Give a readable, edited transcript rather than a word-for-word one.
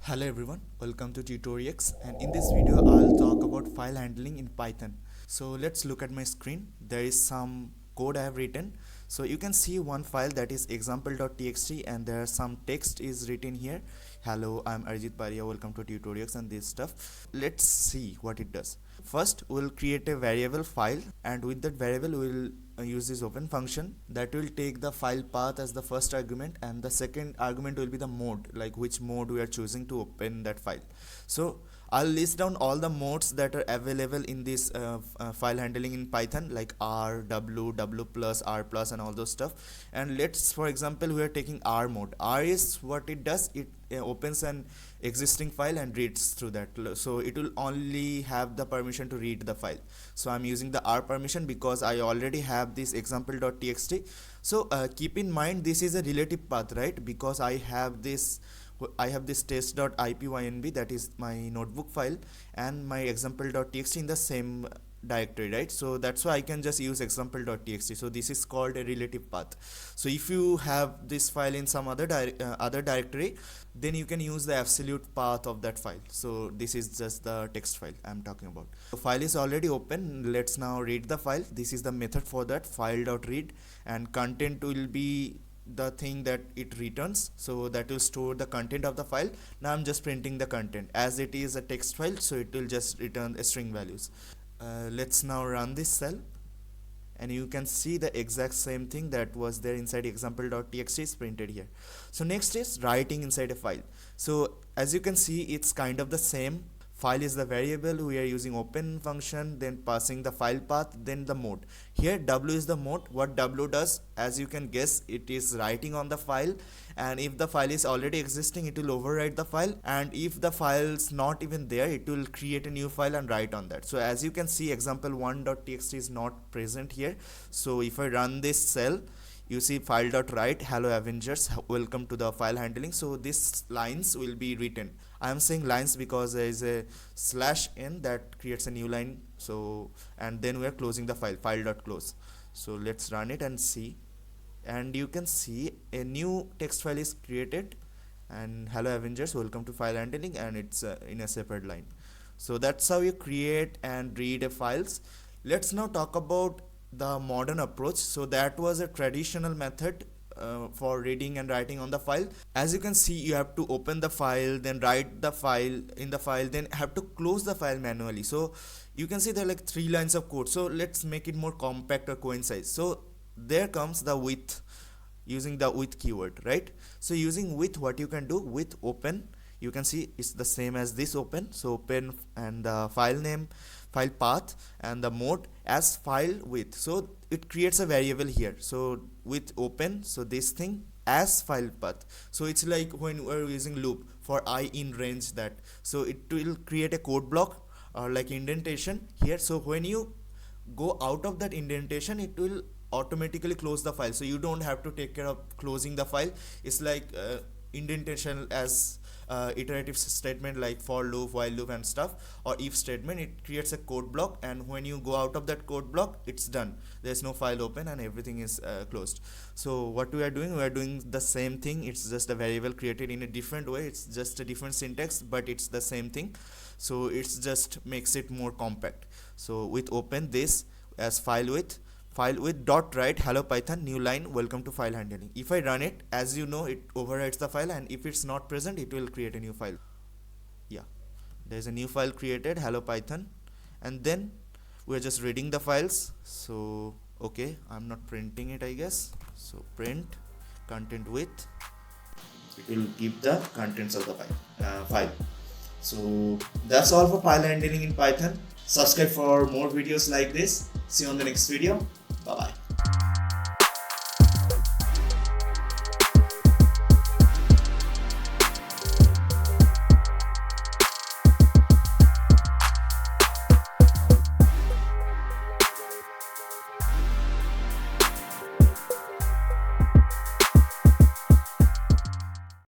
Hello everyone, welcome to TUTORIEX, and in this video I'll talk about file handling in Python. So let's look at my screen. There is some code I have written. So you can see one file that is example.txt and there are some text is written here. Hello, I'm Arjit Paria, welcome to TUTORIEX and this stuff. Let's see what it does. First we'll create a variable file, and with that variable we'll use this open function that will take the file path as the first argument, and the second argument will be the mode, like which mode we are choosing to open that file. So I'll list down all the modes that are available in this file handling in Python, like R, W, W plus, R plus and all those stuff. And let's, for example, we are taking R mode. R is what it does, it opens an existing file and reads through that, so it will only have the permission to read the file. So I'm using the R permission because I already have this example.txt. So keep in mind this is a relative path, right? Because I have this test.ipynb, that is my notebook file, and my example.txt in the same directory, right? So that's why I can just use example.txt. so this is called a relative path. So if you have this file in some other directory, then you can use the absolute path of that file. So this is just the text file I'm talking about. The file is already open. Let's now read the file. This is the method for that, file.read, and content will be the thing that it returns, so that will store the content of the file. Now I'm just printing the content as it is a text file, so it will just return a string values. Let's now run this cell, and you can see the exact same thing that was there inside example.txt is printed here. So next is writing inside a file. So as you can see, it's kind of the same. File is the variable, we are using open function, then passing the file path, then the mode. Here W is the mode. What W does, as you can guess, it is writing on the file, and if the file is already existing, it will overwrite the file, and if the file's not even there, it will create a new file and write on that. So as you can see, example1.txt is not present here. So if I run this cell, you see file.write, hello Avengers, welcome to the file handling. So these lines will be written. I am saying lines because there is a /n that creates a new line. So, and then we are closing the file.close. So let's run it and see, and you can see a new text file is created, and hello Avengers, welcome to file handling, and it's in a separate line. So that's how you create and read a files. Let's now talk about the modern approach. So that was a traditional method for reading and writing on the file. As you can see, you have to open the file, then write the file in the file, then have to close the file manually. So you can see there are like 3 lines of code. So let's make it more compact or concise. So there comes the with, using the with keyword, right? So using with, what you can do with open, you can see it's the same as this open. So open, and the file name, file path, and the mode as file with. So it creates a variable here. So with open, so this thing as file path. So it's like when we're using loop for I in range that. So it will create a code block or like indentation here. So when you go out of that indentation, it will automatically close the file. So you don't have to take care of closing the file. It's like indentation as iterative statement like for loop, while loop and stuff, or if statement. It creates a code block, and when you go out of that code block, it's done. There's no file open and everything is closed. So what we are doing the same thing. It's just a variable created in a different way. It's just a different syntax, but it's the same thing. So it's just makes it more compact. So with open, this as file with dot write, hello Python, new line, welcome to file handling. If I run it, as you know, it overwrites the file, and if it's not present, it will create a new file. Yeah, there's a new file created, hello Python, and then we're just reading the files. So okay, I'm not printing it, I guess. So print content with, it will give the contents of the file. So that's all for file handling in Python. Subscribe for more videos like this. See you on the next video. Bye bye.